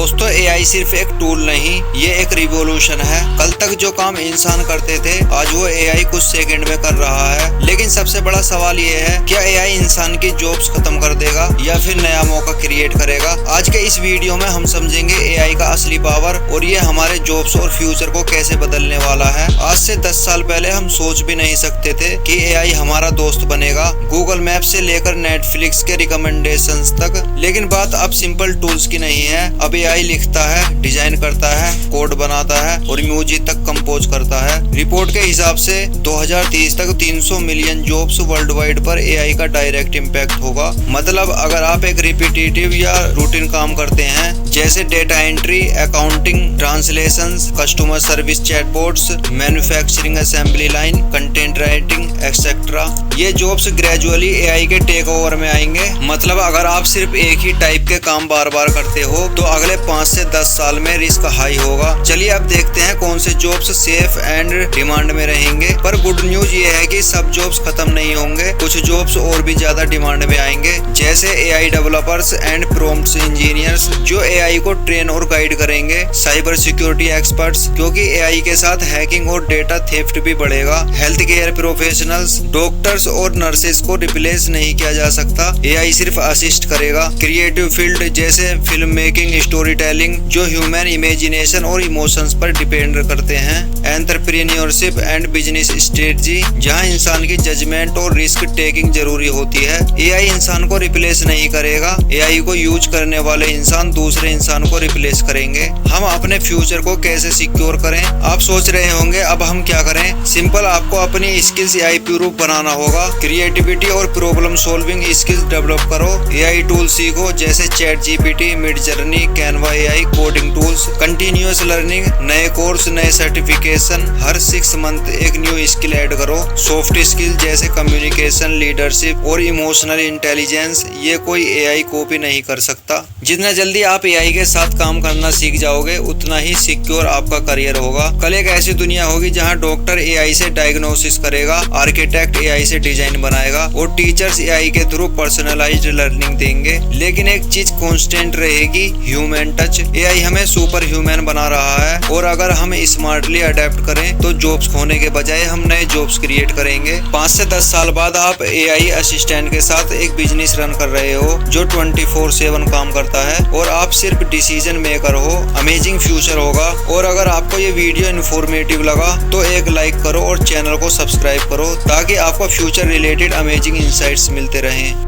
दोस्तों एआई सिर्फ एक टूल नहीं, ये एक रिवॉल्यूशन है। कल तक जो काम इंसान करते थे आज वो एआई कुछ सेकंड में कर रहा है। लेकिन सबसे बड़ा सवाल ये है, क्या एआई इंसान की जॉब्स खत्म कर देगा या फिर नया मौका क्रिएट करेगा? आज के इस वीडियो में हम समझेंगे एआई का असली पावर और ये हमारे जॉब्स और फ्यूचर को कैसे बदलने वाला है। आज से 10 साल पहले हम सोच भी नहीं सकते थे कि एआई हमारा दोस्त बनेगा, गूगल मैप से लेकर नेटफ्लिक्स के रिकमेंडेशंस तक। लेकिन बात अब सिंपल टूल्स की नहीं है। अब एआई लिखता है, डिजाइन करता है, कोड बनाता है और म्यूजिक तक कंपोज करता है। रिपोर्ट के हिसाब से 2030 तक 300 मिलियन जॉब्स वर्ल्ड वाइड पर एआई का डायरेक्ट इम्पैक्ट होगा। मतलब अगर आप एक रिपीटेटिव या रूटीन काम करते हैं जैसे data entry, accounting, translations, customer service chatbots, manufacturing assembly line, content writing etcetera, ये जॉब्स ग्रेजुअली एआई के टेक ओवर में आएंगे। मतलब अगर आप सिर्फ एक ही टाइप के काम बार बार करते हो तो अगले 5 से 10 साल में रिस्क हाई होगा। चलिए अब देखते हैं कौन से जॉब्स सेफ एंड डिमांड में रहेंगे। पर गुड न्यूज ये है कि सब जॉब्स खत्म नहीं होंगे, कुछ जॉब्स और भी ज्यादा डिमांड में आएंगे, जैसे AI developers and prompt engineers जो एआई को ट्रेन और गाइड करेंगे, साइबर सिक्योरिटी एक्सपर्ट्स क्योंकि एआई के साथ हैकिंग और डेटा थेफ्ट भी बढ़ेगा, हेल्थ केयर प्रोफेशनल्स, डॉक्टर्स और नर्सेस को रिप्लेस नहीं किया जा सकता, एआई सिर्फ असिस्ट करेगा, क्रिएटिव फील्ड जैसे फिल्म मेकिंग, स्टोरी टेलिंग जो ह्यूमन इमेजिनेशन और इमोशंस पर डिपेंड करते हैं, एंटरप्रेन्योरशिप एंड बिजनेस स्ट्रेटजी जहां इंसान की जजमेंट और रिस्क टेकिंग जरूरी होती है। एआई इंसान को रिप्लेस नहीं करेगा, एआई को यूज करने वाले इंसान दूसरे इंसान को रिप्लेस करेंगे। हम अपने फ्यूचर को कैसे सिक्योर करें? आप सोच रहे होंगे अब हम क्या करें? सिंपल, आपको अपनी स्किल्स एआई प्रूफ बनाना होगा। क्रिएटिविटी और प्रॉब्लम सॉल्विंग स्किल्स डेवलप करो, एआई टूल सीखो जैसे chat GPT, mid journey, Canva AI, coding tools, continuous learning, नए कोर्स, नए सर्टिफिकेशन, हर 6 मंथ एक न्यू स्किल ऐड करो। सॉफ्ट स्किल जैसे कम्युनिकेशन, लीडरशिप और इमोशनल इंटेलिजेंस ये कोई एआई कॉपी नहीं कर सकता। जितना जल्दी आप एआई के साथ काम करना सीख जाओगे उतना ही सिक्योर आपका करियर होगा। कल एक ऐसी दुनिया होगी जहां डॉक्टर एआई से डायग्नोसिस करेगा, आर्किटेक्ट एआई से डिजाइन बनाएगा और टीचर्स एआई के थ्रू पर्सनलाइज्ड लर्निंग देंगे। लेकिन एक चीज कांस्टेंट रहेगी, ह्यूमन टच। एआई हमें सुपर ह्यूमन बना रहा है और अगर हम स्मार्टली अडेप्ट करें तो जॉब्स खोने के बजाय हम नए जॉब्स क्रिएट करेंगे। 5 से 10 साल बाद आप एआई असिस्टेंट के साथ एक बिजनेस रन कर रहे हो जो 24/7 काम करता है और आप सिर्फ डिसीजन मेकर हो। अमेजिंग फ्यूचर होगा। और अगर आपको ये वीडियो इन्फॉर्मेटिव लगा तो एक लाइक करो और चैनल को सब्सक्राइब करो ताकि आपको फ्यूचर रिलेटेड अमेजिंग इंसाइट्स मिलते रहें।